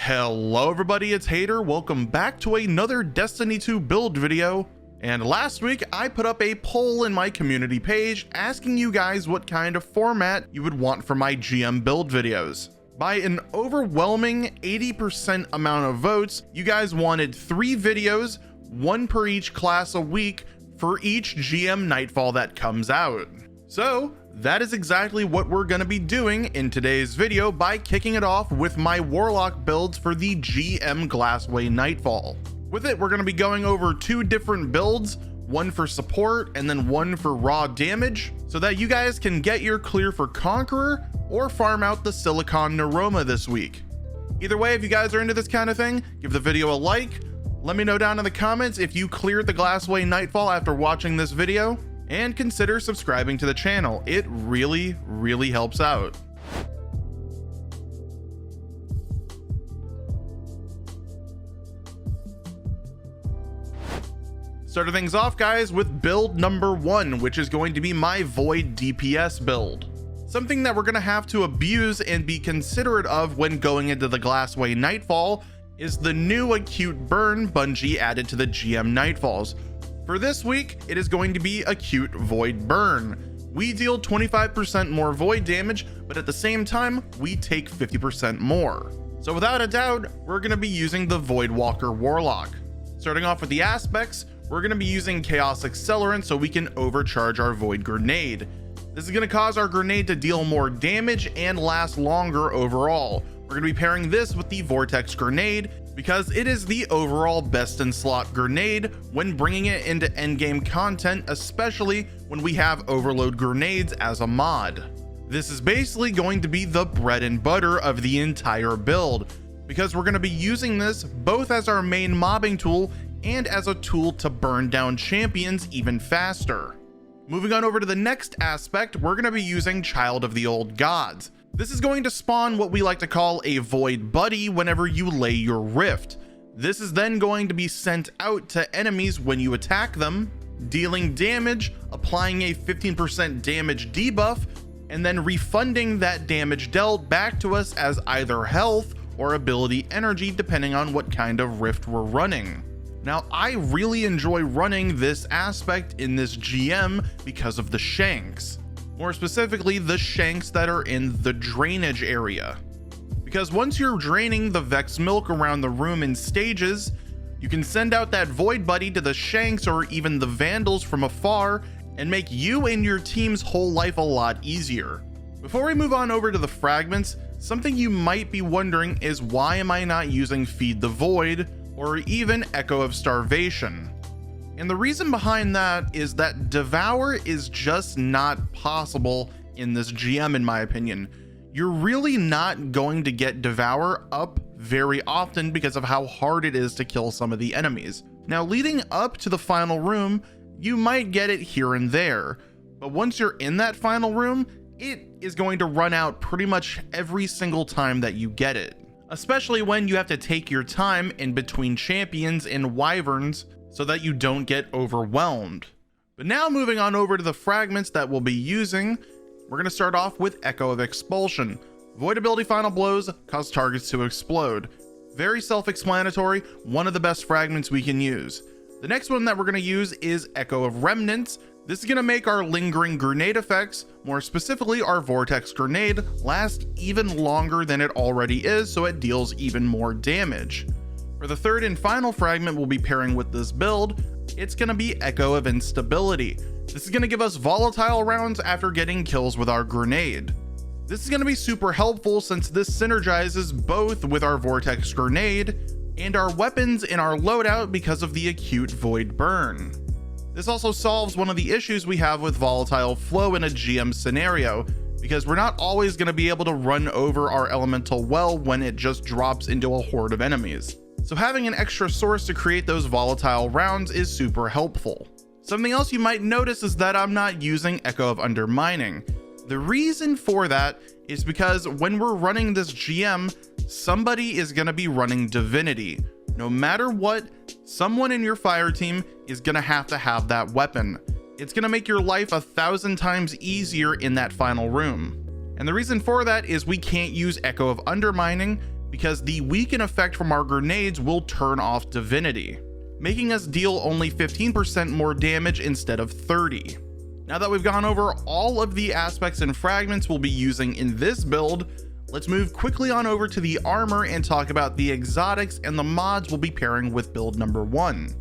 Hello everybody, it's Hater. Welcome back to another Destiny 2 build video. And last week I put up a poll in my community page asking you guys what kind of format you would want for my GM build videos. By an overwhelming 80% amount of votes, you guys wanted 3 videos, 1 per each class a week for each GM Nightfall that comes out. So that is exactly what we're going to be doing in today's video by kicking it off with my Warlock builds for the GM Glassway Nightfall. With it, we're going to be going over 2 different builds, one for support and then one for raw damage, so that you guys can get your clear for Conqueror or farm out the Silicon Neuroma this week. Either way, if you guys are into this kind of thing, give the video a like. Let me know down in the comments if you cleared the Glassway Nightfall after watching this video, and consider subscribing to the channel. It really helps out. Starting things off, guys, with build number 1, which is going to be my Void DPS build. Something that we're going to have to abuse and be considerate of when going into the Glassway Nightfall is the new acute burn Bungie added to the GM Nightfalls. For this week, it is going to be acute void burn. We deal 25% more void damage, but at the same time, we take 50% more. So without a doubt, we're going to be using the Voidwalker Warlock. Starting off with the aspects, we're going to be using Chaos Accelerant so we can overcharge our Void Grenade. This is going to cause our grenade to deal more damage and last longer overall. We're going to be pairing this with the Vortex Grenade because it is the overall best in slot grenade when bringing it into endgame content, especially when we have overload grenades as a mod. This is basically going to be the bread and butter of the entire build, because we're going to be using this both as our main mobbing tool and as a tool to burn down champions even faster. Moving on over to the next aspect, we're going to be using Child of the Old Gods. This is going to spawn what we like to call a Void Buddy whenever you lay your Rift. This is then going to be sent out to enemies when you attack them, dealing damage, applying a 15% damage debuff, and then refunding that damage dealt back to us as either health or ability energy depending on what kind of Rift we're running. Now, I really enjoy running this aspect in this GM because of the shanks. More specifically, the shanks that are in the drainage area. Because once you're draining the Vex milk around the room in stages, you can send out that Void Buddy to the shanks or even the Vandals from afar and make you and your team's whole life a lot easier. Before we move on over to the Fragments, something you might be wondering is why am I not using Feed the Void or even Echo of Starvation? And the reason behind that is that Devour is just not possible in this GM, in my opinion. You're really not going to get Devour up very often because of how hard it is to kill some of the enemies. Now, leading up to the final room, you might get it here and there, but once you're in that final room, it is going to run out pretty much every single time that you get it, especially when you have to take your time in between champions and wyverns so that you don't get overwhelmed. But now moving on over to the fragments that we'll be using, we're going to start off with Echo of Expulsion. Void ability final blows cause targets to explode. Very self-explanatory, one of the best fragments we can use. The next one that we're going to use is Echo of Remnants. This is going to make our lingering grenade effects, more specifically our Vortex Grenade, last even longer than it already is, so it deals even more damage. For the third and final fragment we'll be pairing with this build, it's going to be Echo of Instability. This is going to give us volatile rounds after getting kills with our grenade. This is going to be super helpful since this synergizes both with our Vortex Grenade and our weapons in our loadout because of the acute void burn. This also solves one of the issues we have with volatile flow in a GM scenario, because we're not always going to be able to run over our elemental well when it just drops into a horde of enemies. So having an extra source to create those volatile rounds is super helpful. Something else you might notice is that I'm not using Echo of Undermining. The reason for that is because when we're running this GM, somebody is going to be running Divinity. No matter what, someone in your fire team is going to have that weapon. It's going to make your life 1,000 times easier in that final room. And the reason for that is we can't use Echo of Undermining because the weaken effect from our grenades will turn off divinity, making us deal only 15% more damage instead of 30. Now that we've gone over all of the aspects and fragments we'll be using in this build, let's move quickly on over to the armor and talk about the exotics and the mods we'll be pairing with build number 1.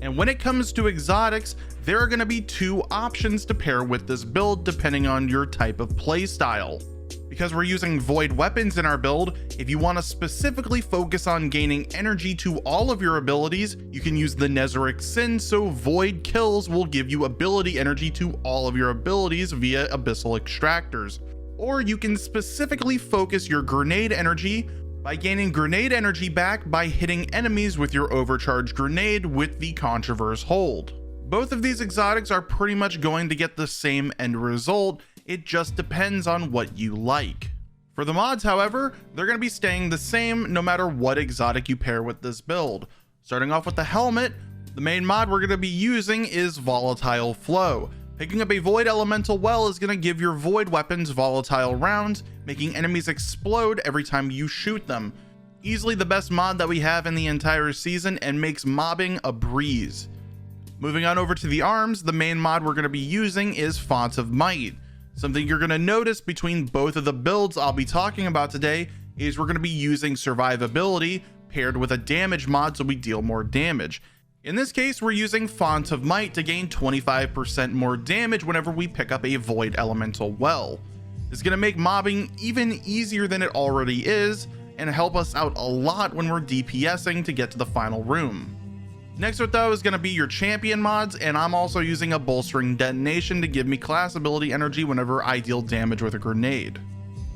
And when it comes to exotics, there are going to be two options to pair with this build depending on your type of playstyle. Because we're using void weapons in our build, if you want to specifically focus on gaining energy to all of your abilities, you can use the Nezarec Sin, so void kills will give you ability energy to all of your abilities via abyssal extractors. Or you can specifically focus your grenade energy by gaining grenade energy back by hitting enemies with your overcharged grenade with the Controverse Hold. Both of these exotics are pretty much going to get the same end result, it just depends on what you like. For the mods, however, they're going to be staying the same no matter what exotic you pair with this build. Starting off with the helmet, the main mod we're going to be using is Volatile Flow. Picking up a Void Elemental Well is going to give your void weapons volatile rounds, making enemies explode every time you shoot them. Easily the best mod that we have in the entire season and makes mobbing a breeze. Moving on over to the arms, the main mod we're going to be using is Font of Might. Something you're going to notice between both of the builds I'll be talking about today is we're going to be using survivability paired with a damage mod so we deal more damage. In this case, we're using Font of Might to gain 25% more damage whenever we pick up a Void Elemental Well. This is going to make mobbing even easier than it already is and help us out a lot when we're DPSing to get to the final room. Next up though is going to be your champion mods, and I'm also using a bolstering detonation to give me class ability energy whenever I deal damage with a grenade.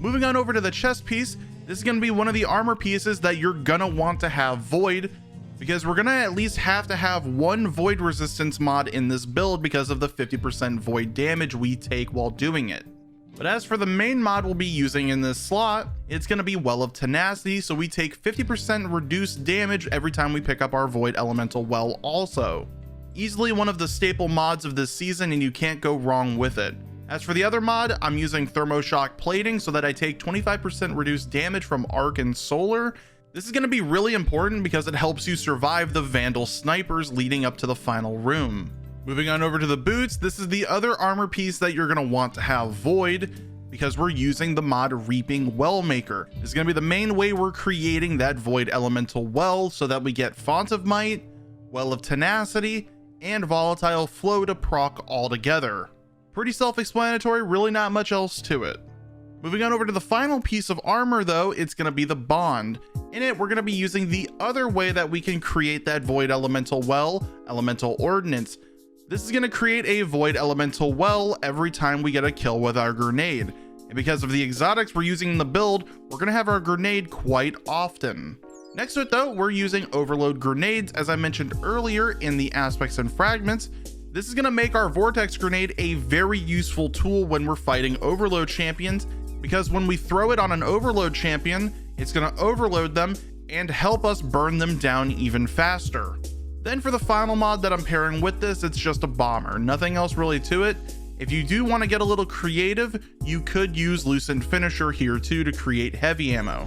Moving on over to the chest piece, this is going to be one of the armor pieces that you're going to want to have void, because we're going to at least have to have one void resistance mod in this build because of the 50% void damage we take while doing it. But as for the main mod we'll be using in this slot, it's going to be Well of Tenacity, so we take 50% reduced damage every time we pick up our Void Elemental Well also. Easily one of the staple mods of this season, and you can't go wrong with it. As for the other mod, I'm using Thermoshock Plating so that I take 25% reduced damage from Arc and Solar. This is going to be really important because it helps you survive the Vandal snipers leading up to the final room. Moving on over to the boots, this is the other armor piece that you're going to want to have void because we're using the mod Reaping Wellmaker. This is going to be the main way we're creating that Void Elemental Well so that we get Font of Might, Well of Tenacity, and Volatile Flow to proc all together. Pretty self-explanatory, really not much else to it. Moving on over to the final piece of armor though, it's going to be the Bond. In it, we're going to be using the other way that we can create that Void Elemental Well, Elemental Ordnance. This is going to create a Void Elemental Well every time we get a kill with our grenade. And because of the exotics we're using in the build, we're going to have our grenade quite often. Next to it though, we're using Overload Grenades, as I mentioned earlier in the aspects and fragments. This is going to make our Vortex Grenade a very useful tool when we're fighting Overload champions, because when we throw it on an Overload champion, it's going to overload them and help us burn them down even faster. Then for the final mod that I'm pairing with this, it's just a bomber, nothing else really to it. If you do want to get a little creative, you could use Loosened Finisher here too to create heavy ammo.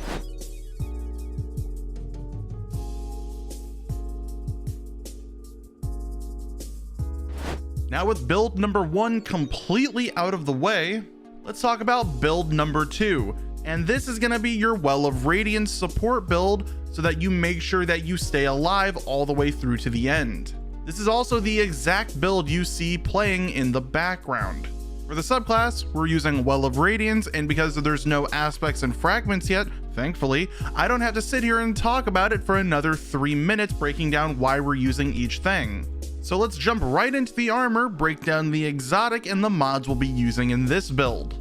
Now with build number 1 completely out of the way, let's talk about build number 2. And this is going to be your Well of Radiance support build so that you make sure that you stay alive all the way through to the end. This is also the exact build you see playing in the background. For the subclass, we're using Well of Radiance, and because there's no aspects and fragments yet, thankfully, I don't have to sit here and talk about it for another 3 minutes breaking down why we're using each thing. So let's jump right into the armor, break down the exotic and the mods we'll be using in this build.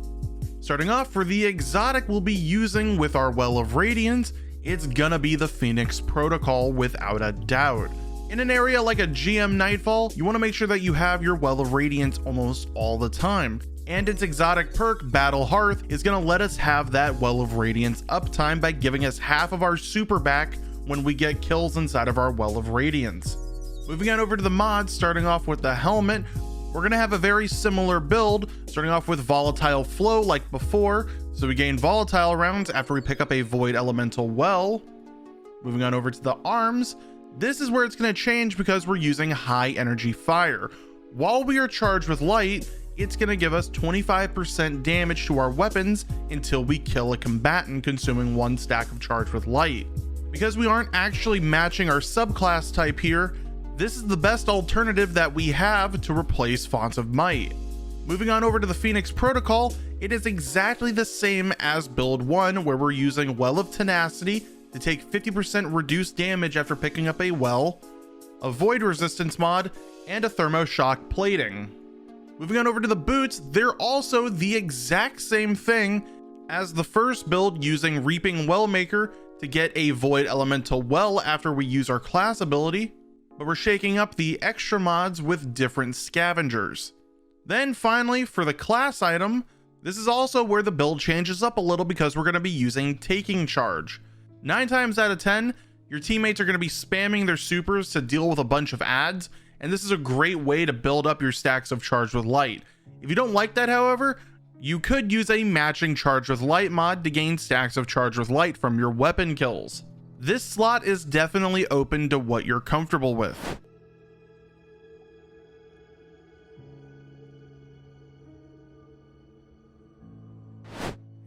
Starting off, for the exotic we'll be using with our Well of Radiance, it's gonna be the Phoenix Protocol without a doubt. In an area like a GM Nightfall, you want to make sure that you have your Well of Radiance almost all the time. And its exotic perk, Battle Hearth, is going to let us have that Well of Radiance uptime by giving us half of our super back when we get kills inside of our Well of Radiance. Moving on over to the mods, starting off with the helmet, we're going to have a very similar build, starting off with Volatile Flow like before, So we gain volatile rounds after we pick up a Void Elemental Well. Moving on over to the arms, this is where it's going to change because we're using high energy fire. While we are charged with light, it's going to give us 25% damage to our weapons until we kill a combatant, consuming 1 stack of charge with light. Because we aren't actually matching our subclass type here, this is the best alternative that we have to replace Fonts of Might. Moving on over to the Phoenix Protocol, it is exactly the same as build 1, where we're using Well of Tenacity to take 50% reduced damage after picking up a well, a void resistance mod, and a thermoshock plating. Moving on over to the boots, they're also the exact same thing as the first build, using Reaping Wellmaker to get a Void Elemental Well after we use our class ability, but we're shaking up the extra mods with different scavengers. Then finally, for the class item, this is also where the build changes up a little because we're going to be using Taking Charge. 9 times out of 10, your teammates are going to be spamming their supers to deal with a bunch of adds, and this is a great way to build up your stacks of Charge with Light. If you don't like that, however, you could use a matching Charge with Light mod to gain stacks of Charge with Light from your weapon kills. This slot is definitely open to what you're comfortable with.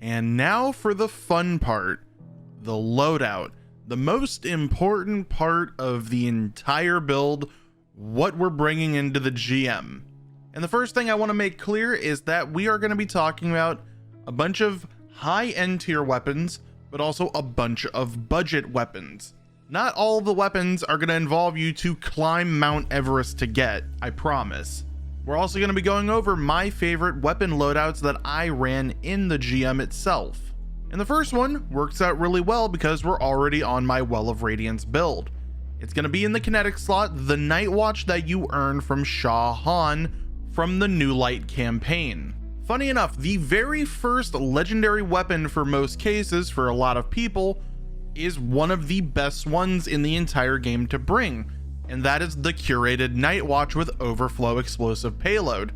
And now for the fun part. The loadout, the most important part of the entire build, what we're bringing into the GM. And the first thing I want to make clear is that we are going to be talking about a bunch of high-end tier weapons, but also a bunch of budget weapons. Not all of the weapons are going to involve you to climb Mount Everest to get, I promise. We're also going to be going over my favorite weapon loadouts that I ran in the GM itself. And the first one works out really well because we're already on my Well of Radiance build. It's going to be in the kinetic slot, the Night Watch that you earn from Shah Han from the New Light campaign. Funny enough, the very first legendary weapon for most cases for a lot of people is one of the best ones in the entire game to bring, and that is the curated Night Watch with Overflow Explosive Payload.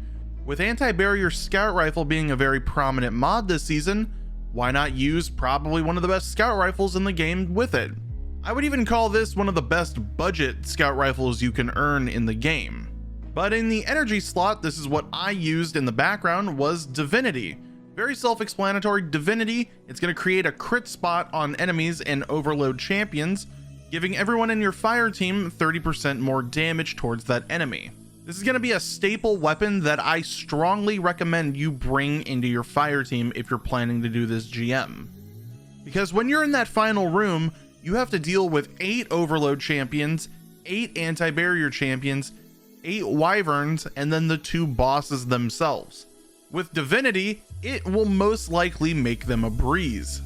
With Anti-Barrier Scout Rifle being a very prominent mod this season, why not use probably one of the best scout rifles in the game with it? I would even call this one of the best budget scout rifles you can earn in the game. But in the energy slot, this is what I used in the background, was Divinity. Very self-explanatory. Divinity, it's going to create a crit spot on enemies and overload champions, giving everyone in your fire team 30% more damage towards that enemy. This is going to be a staple weapon that I strongly recommend you bring into your fire team if you're planning to do this GM. Because when you're in that final room, you have to deal with 8 overload champions, 8 anti-barrier champions, 8 wyverns, and then the 2 bosses themselves. With Divinity, it will most likely make them a breeze.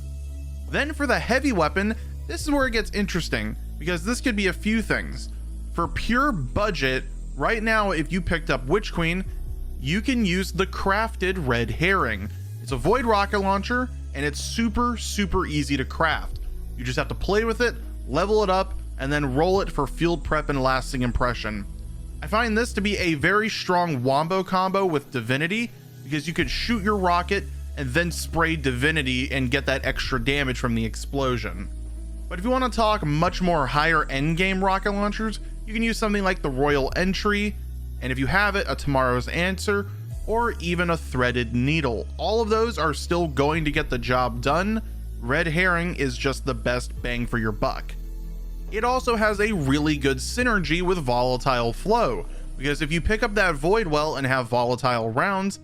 Then for the heavy weapon, this is where it gets interesting, because this could be a few things. For pure budget, right now, if you picked up Witch Queen, you can use the crafted Red Herring. It's a void rocket launcher, and it's super easy to craft. You just have to play with it, level it up, and then roll it for field prep and lasting impression. I find this to be a very strong wombo combo with Divinity, because you could shoot your rocket and then spray Divinity and get that extra damage from the explosion. But if you want to talk much more higher end game rocket launchers, you can use something like the Royal Entry, and if you have it, a Tomorrow's Answer, or even a Threaded Needle. All of those are still going to get the job done. Red Herring is just the best bang for your buck. It also has a really good synergy with Volatile Flow, because if you pick up that Void Well and have volatile rounds,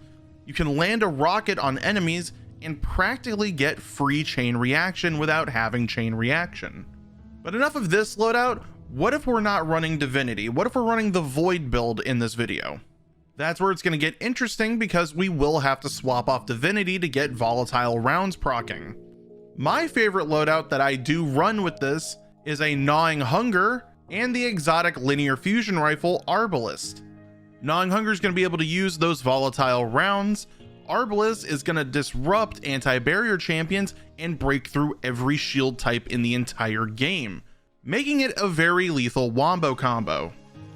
you can land a rocket on enemies and practically get free chain reaction without having chain reaction. But enough of this loadout. What if we're not running Divinity? What if we're running the Void build in this video? That's where it's going to get interesting, because we will have to swap off Divinity to get volatile rounds proccing. My favorite loadout that I do run with this is a Gnawing Hunger and the exotic linear fusion rifle Arbalist. Gnawing Hunger is going to be able to use those volatile rounds. Arbalist is going to disrupt anti-barrier champions and break through every shield type in the entire game, making it a very lethal wombo combo.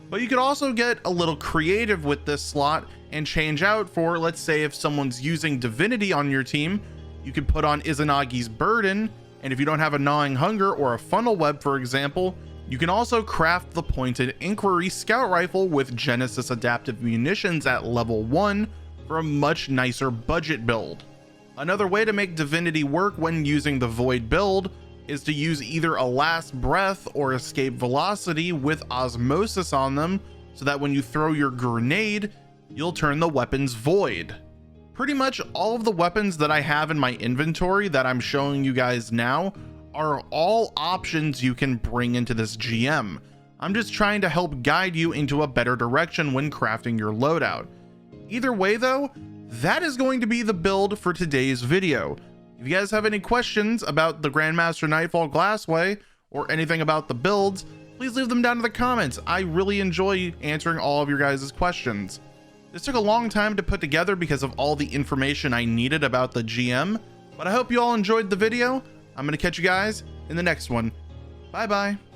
But you could also get a little creative with this slot and change out for, let's say, if someone's using Divinity on your team, You can put on Izanagi's Burden, and if you don't have a Gnawing Hunger or a Funnel Web, for example, you can also craft the Pointed Inquiry Scout Rifle with Genesis Adaptive Munitions at level 1 for a much nicer budget build. Another way to make Divinity work when using the Void build is to use either a Last Breath or Escape Velocity with Osmosis on them, so that when you throw your grenade, you'll turn the weapons void. Pretty much all of the weapons that I have in my inventory that I'm showing you guys now are all options you can bring into this GM. I'm just trying to help guide you into a better direction when crafting your loadout. Either way though, that is going to be the build for today's video. If you guys have any questions about the Grandmaster Nightfall Glassway or anything about the builds, please leave them down in the comments. I really enjoy answering all of your guys' questions. This took a long time to put together because of all the information I needed about the GM, but I hope you all enjoyed the video. I'm going to catch you guys in the next one. Bye bye.